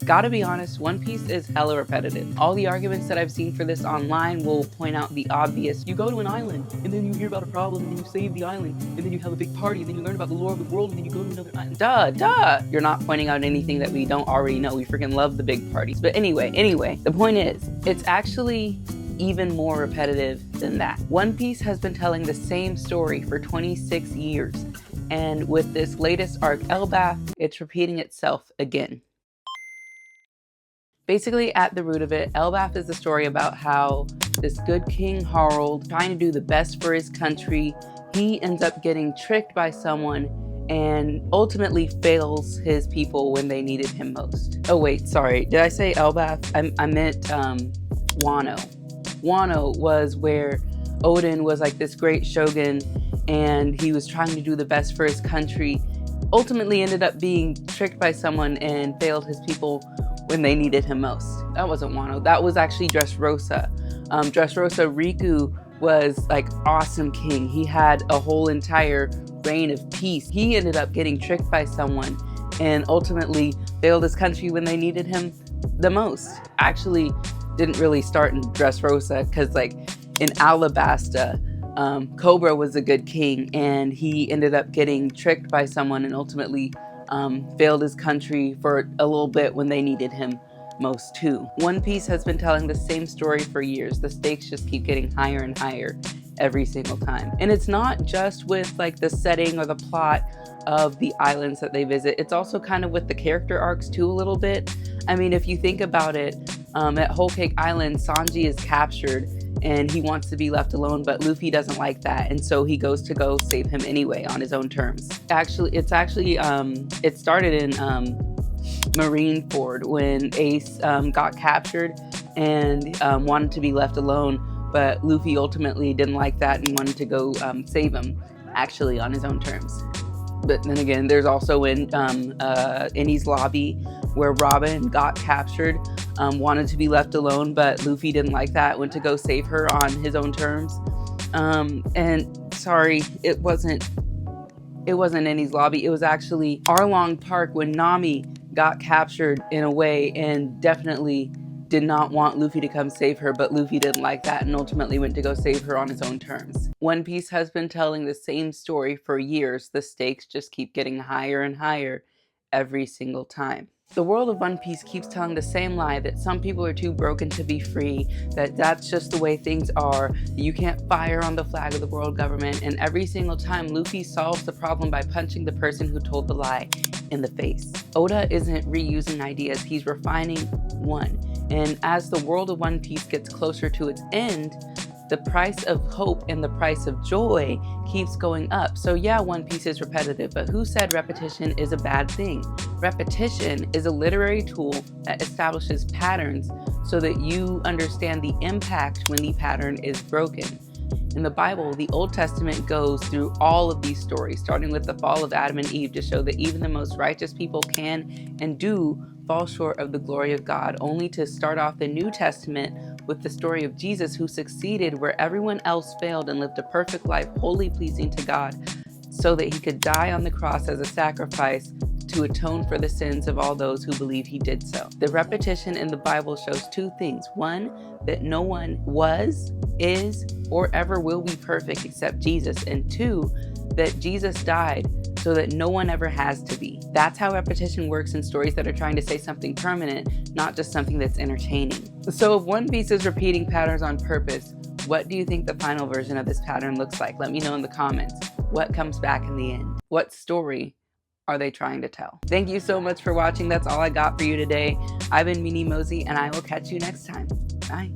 Gotta be honest, One Piece is hella repetitive. All the arguments that I've seen for this online will point out the obvious. You go to an island, and then you hear about a problem, and then you save the island, and then you have a big party, and then you learn about the lore of the world, and then you go to another island. Duh! You're not pointing out anything that we don't already know. We freaking love the big parties. But anyway, the point is, it's actually even more repetitive than that. One Piece has been telling the same story for 26 years, and with this latest arc, Elbaf, it's repeating itself again. Basically, at the root of it, Elbaf is the story about how this good King Harald, trying to do the best for his country, he ends up getting tricked by someone and ultimately fails his people when they needed him most. Oh wait, sorry, did I say Elbaf? I meant Wano. Wano was where Odin was like this great shogun and he was trying to do the best for his country, ultimately ended up being tricked by someone and failed his people when they needed him most. That wasn't Wano, that was actually Dressrosa. Dressrosa Riku was like awesome king. He had a whole entire reign of peace. He ended up getting tricked by someone and ultimately failed his country when they needed him the most. Actually, didn't really start in Dressrosa because like in Alabasta, Cobra was a good king and he ended up getting tricked by someone and ultimately failed his country for a little bit when they needed him most too. One Piece has been telling the same story for years. The stakes just keep getting higher and higher every single time. And it's not just with like the setting or the plot of the islands that they visit. It's also kind of with the character arcs too a little bit. I mean, if you think about it, at Whole Cake Island, Sanji is captured and he wants to be left alone, but Luffy doesn't like that, and so he goes to go save him anyway on his own terms. It started in Marineford when Ace got captured and wanted to be left alone, but Luffy ultimately didn't like that and wanted to go save him, actually on his own terms. But then again, there's also in Enies Lobby where Robin got captured, wanted to be left alone, but Luffy didn't like that, went to go save her on his own terms. And sorry, it wasn't Enies Lobby, it was actually Arlong Park when Nami got captured in a way and definitely did not want Luffy to come save her, but Luffy didn't like that and ultimately went to go save her on his own terms. One Piece has been telling the same story for years. The stakes just keep getting higher and higher every single time. The world of One Piece keeps telling the same lie that some people are too broken to be free, that that's just the way things are, that you can't fire on the flag of the world government, and every single time Luffy solves the problem by punching the person who told the lie in the face. Oda isn't reusing ideas, he's refining one. And as the world of One Piece gets closer to its end, the price of hope and the price of joy keeps going up. So yeah, One Piece is repetitive, but who said repetition is a bad thing? Repetition is a literary tool that establishes patterns so that you understand the impact when the pattern is broken. In the Bible, the Old Testament goes through all of these stories, starting with the fall of Adam and Eve, to show that even the most righteous people can and do fall short of the glory of God, only to start off the New Testament with the story of Jesus, who succeeded where everyone else failed and lived a perfect life, wholly pleasing to God, so that he could die on the cross as a sacrifice to atone for the sins of all those who believe he did so. The repetition in the Bible shows two things. One, that no one was, is, or ever will be perfect except Jesus. And two, that Jesus died so that no one ever has to be. That's how repetition works in stories that are trying to say something permanent, not just something that's entertaining. So if One Piece is repeating patterns on purpose, what do you think the final version of this pattern looks like? Let me know in the comments. What comes back in the end? What story are they trying to tell? Thank you so much for watching. That's all I got for you today. I've been Meanie Mosey, and I will catch you next time. Bye.